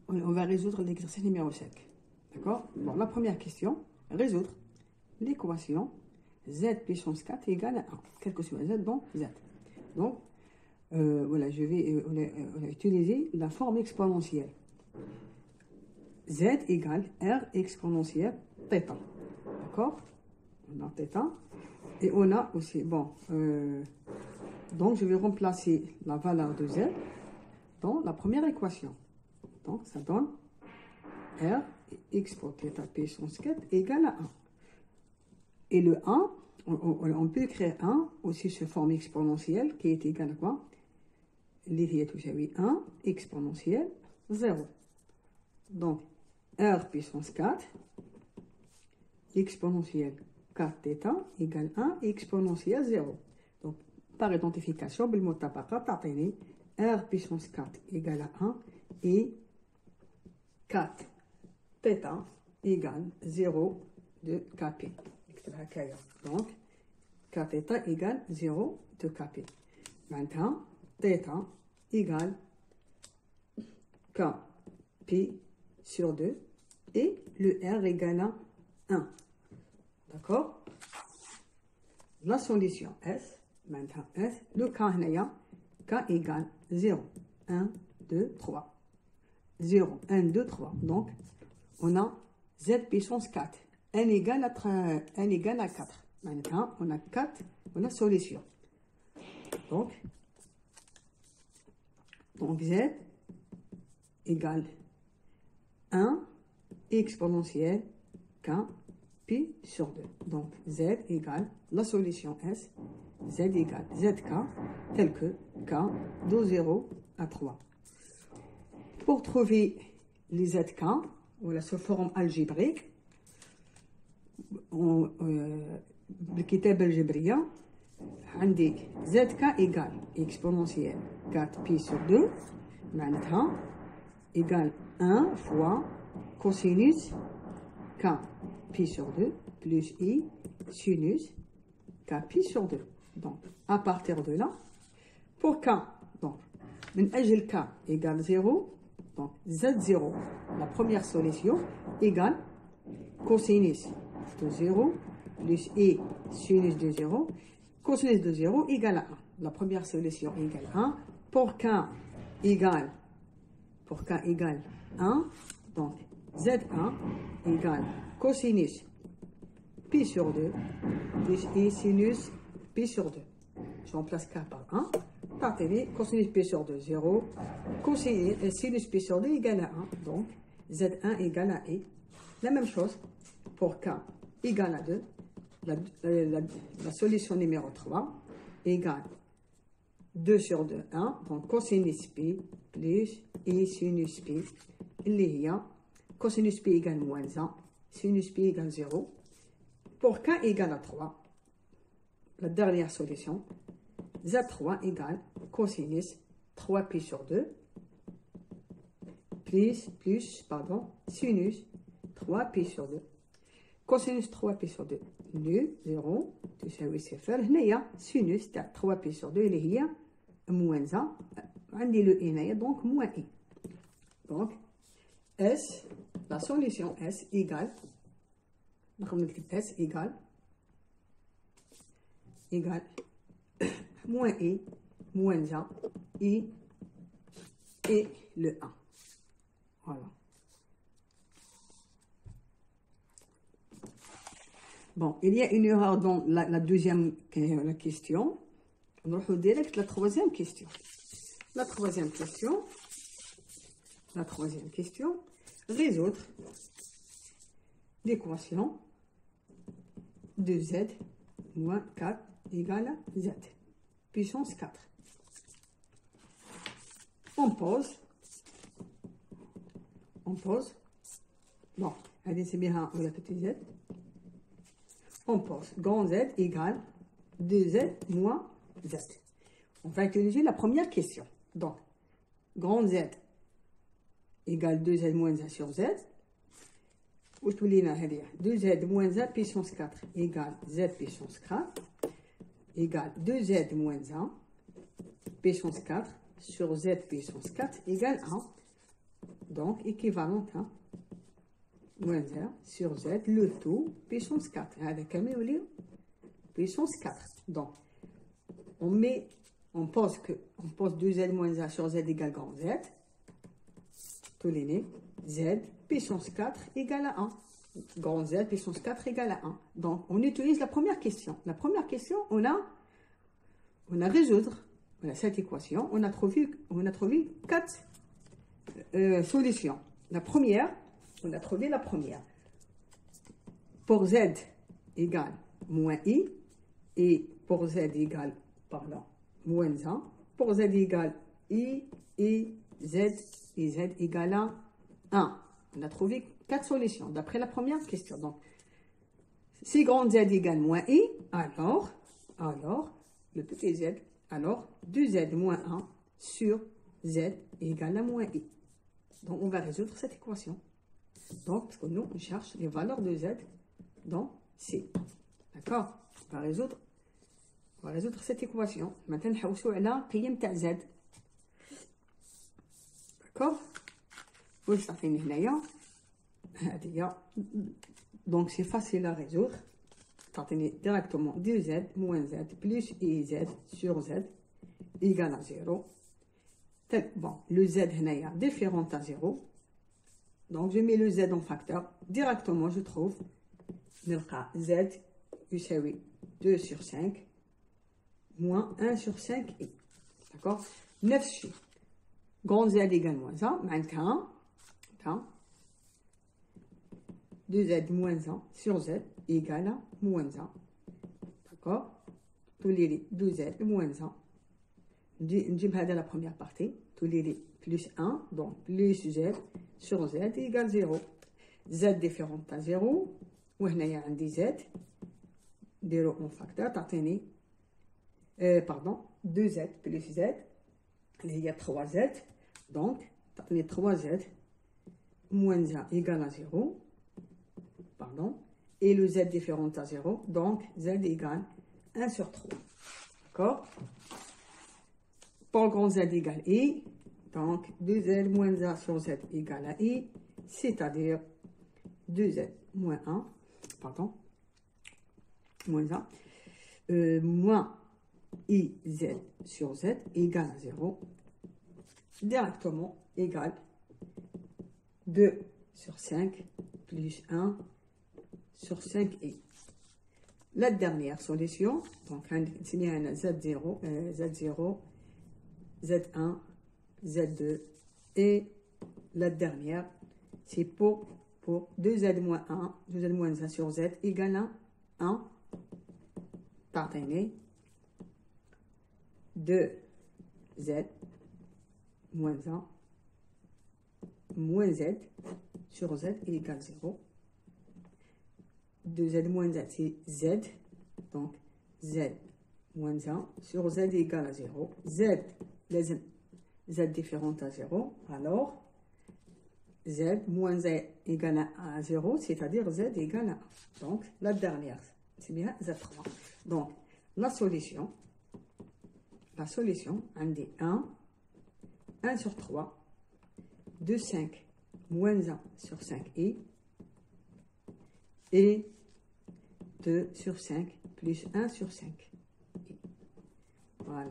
on va résoudre l'exercice numéro 5. D'accord? Bon, la première question, résoudre l'équation z puissance 4 égale à 1. Quel que soit z, donc z. Donc, voilà, je vais on a utilisé la forme exponentielle. Z égale R exponentielle θ. D'accord? On a θ. Et on a aussi, bon, donc je vais remplacer la valeur de Z dans la première équation. Donc ça donne R expo θ puissance 4 égale à 1. Et le 1, on peut écrire 1 aussi sous forme exponentielle qui est égale à quoi? اللي هي تساوي 1 exponentielle 0. Donc R puissance 4 exponentielle 4θ égale 1 exponentielle 0. Donc par identification, بالمطابقة تعطيني R puissance 4 égale à 1 et 4θ égale 0 de Kp. Donc 4θ égale 0 de Kp. Maintenant, θ égale Kp sur 2 et le R égale à 1. D'accord? La solution S, maintenant S, le K K égale 0, 1, 2, 3. 0, 1, 2, 3. Donc, on a Z puissance 4. N égale à 4. Maintenant, on a 4, on a solution. Donc Z égale 1 exponentielle K pi sur 2. Donc Z égale la solution S, Z égale ZK, tel que K de 0 à 3. Pour trouver les ZK, voilà sous forme algébrique, بالكتابة الجبرية عندي ZK égale exponentielle 4 pi sur 2 معناتها égale 1 fois cosinus K pi sur 2 plus I sinus K pi sur 2. Donc, à partir de là, pour K, donc, من أجل K égale 0, donc Z0, la première solution, égale cosinus de 0 plus I sinus de 0, cosinus de 0 égale à 1. La première solution égale 1. Pour K égale 1, donc Z1 égale cosinus pi sur 2 plus I sinus pi sur 2. Je remplace K par 1. Partez cosinus pi sur 2, 0. Cosinus, sinus pi sur 2 égale à 1. Donc Z1 égale à I. La même chose pour K égale à 2. La solution numéro 3 égale 2 sur 2, 1. Donc cosinus pi plus I sinus pi. اللي هي cosinus pi égale moins 1, sinus pi égale 0. Pour K égale à 3, la dernière solution, Z3 égale cosinus 3 pi sur 2 plus sinus 3 pi sur 2. Cosinus 3 pi sur 2 nul 0 تساوي 0. هنايا sinus تاع 3 pi sur 2 اللي هي moins 1 عندي le i هنايا donc moins i. Donc S, la solution S égale, S égale moins I, moins 1, I et le 1. Voilà. Bon, il y a une erreur dans la deuxième question. On va direct la troisième question. La troisième question, résoudre l'équation de Z moins 4 égale à Z, puissance 4. On pose. Bon, allez, c'est bien, on a petit Z. On pose grand Z égale 2Z moins Z. On va utiliser la première question. Donc, grand Z égale 2Z moins 1 sur Z. Où je 2Z moins 1 puissance 4 égale Z puissance 4 égale 2Z moins 1 puissance 4 sur Z puissance 4 égale 1. Donc, équivalent à moins 1 sur z, le tout, puissance 4. Avec un puissance 4. Donc, on pose 2z moins 1 sur z égale grand z. Tous les nez. Z puissance 4 égale à 1. Grand Z puissance 4 égale à 1. Donc, on utilise la première question. La première question, on a résoudre cette équation. On a trouvé 4 solutions. La première, on a trouvé la première. Pour Z égale moins I, et pour Z égale, moins 1, pour Z égale I et Z égale à 1. On a trouvé 4 solutions d'après la première question. Donc, si grand Z égale moins I, alors, le petit Z, alors 2Z moins 1 sur Z égale à moins I. Donc, on va résoudre cette équation. Donc, parce que nous, on cherche les valeurs de Z dans C. D'accord? On va résoudre cette équation. Maintenant, on va voir قيم تاع Z. D'accord? Donc, c'est facile à résoudre. Directement 2Z moins Z plus IZ sur Z égale à 0. Bon, le Z est différent à 0. Donc, je mets le Z en facteur. Directement, je trouve Z يساوي 2 sur 5 moins 1 sur 5 I. D'accord? 9 chiffres. Grand Z égale moins 1. Maintenant, 2Z moins 1 sur Z égale à moins 1. D'accord? Tous les 2Z moins 1. نجيب هذا la première partie. Tous les plus 1. Donc, plus Z sur Z égale 0. Z différent à 0. وهنايا عندي Z. نديرو en facteur. تعطيني 2Z plus Z. اللي هي 3Z. Donc, تعطيني 3Z moins 1 égale à 0. Et le Z différent à 0, donc Z égale 1 sur 3. D'accord? Pour grand Z égale I, donc 2Z moins 1 sur Z égale à I, c'est-à-dire 2Z moins 1, moins 1, moins IZ sur Z égale à 0, directement égale 2 sur 5 plus 1 sur 5i. La dernière solution, donc c'est Z0, Z0, Z1, Z2, et la dernière, c'est pour 2Z moins 1, 2Z moins 1 sur Z égale à 1, partagé 2Z moins 1, moins Z sur Z égale 0. 2Z moins Z, c'est Z. Donc, Z moins 1 sur Z égale à 0. Z différent à 0. Alors, Z moins Z égale à 0, c'est-à-dire Z égale à 1. Donc, la dernière, c'est bien Z3. Donc, la solution, on dit 1 sur 3, 2, 5, moins 1 sur 5i, et 2 sur 5 plus 1 sur 5. Voilà.